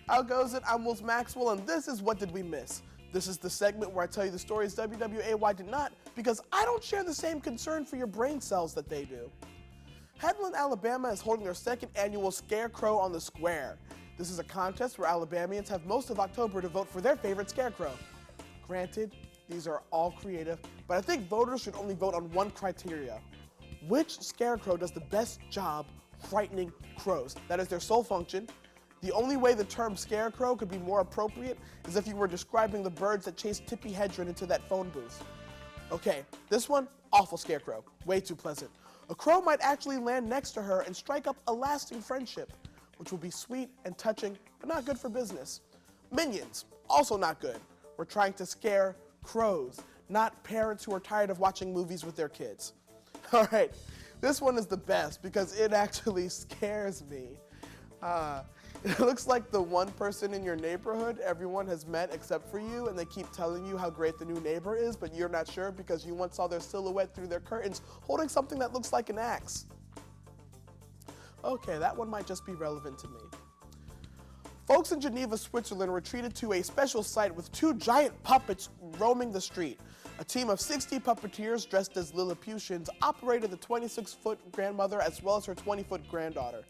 How goes it? I'm Will Maxwell, and this is What Did We Miss? This is the segment where I tell you the stories WWAY did not, because I don't share the same concern for your brain cells that they do. Headland, Alabama is holding their second annual Scarecrow on the Square. This is a contest where Alabamians have most of October to vote for their favorite scarecrow. Granted, these are all creative, but I think voters should only vote on one criteria. Which scarecrow does the best job frightening crows? That is their sole function. The only way the term scarecrow could be more appropriate is if you were describing the birds that chased Tippi Hedren into that phone booth. Okay, this one, awful scarecrow, way too pleasant. A crow might actually land next to her and strike up a lasting friendship, which will be sweet and touching, but not good for business. Minions, also not good. We're trying to scare crows, not parents who are tired of watching movies with their kids. All right, this one is the best because it actually scares me. It looks like the one person in your neighborhood everyone has met except for you, and they keep telling you how great the new neighbor is, but you're not sure because you once saw their silhouette through their curtains holding something that looks like an axe. Okay, that one might just be relevant to me. Folks in Geneva, Switzerland were treated to a special sight with two giant puppets roaming the street. A team of 60 puppeteers dressed as Lilliputians operated the 26-foot grandmother as well as her 20-foot granddaughter.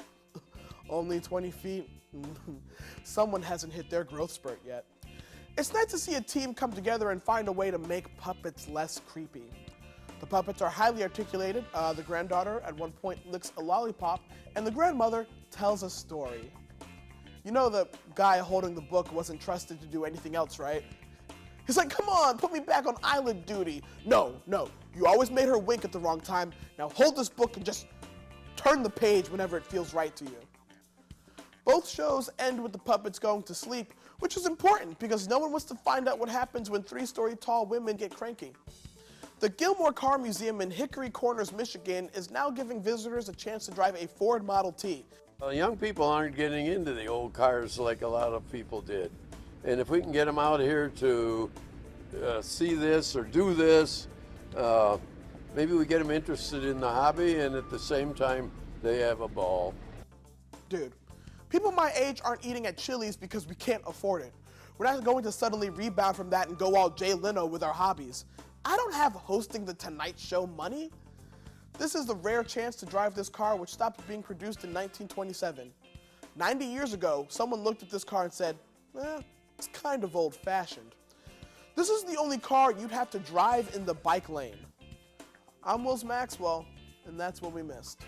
Only 20 feet? Someone hasn't hit their growth spurt yet. It's nice to see a team come together and find a way to make puppets less creepy. The puppets are highly articulated. The granddaughter at one point licks a lollipop, and the grandmother tells a story. You know the guy holding the book wasn't trusted to do anything else, right? He's like, come on, put me back on island duty. No, you always made her wink at the wrong time. Now hold this book and just turn the page whenever it feels right to you. Both shows end with the puppets going to sleep, which is important because no one wants to find out what happens when 3-story tall women get cranky. The Gilmore Car Museum in Hickory Corners, Michigan is now giving visitors a chance to drive a Ford Model T. Well, young people aren't getting into the old cars like a lot of people did. And if we can get them out here to see this or do this, maybe we get them interested in the hobby and at the same time they have a ball. Dude, people my age aren't eating at Chili's because we can't afford it. We're not going to suddenly rebound from that and go all Jay Leno with our hobbies. I don't have hosting the Tonight Show money. This is the rare chance to drive this car, which stopped being produced in 1927. 90 years ago, someone looked at this car and said, it's kind of old-fashioned. This is the only car you'd have to drive in the bike lane. I'm Will Maxwell, and that's what we missed.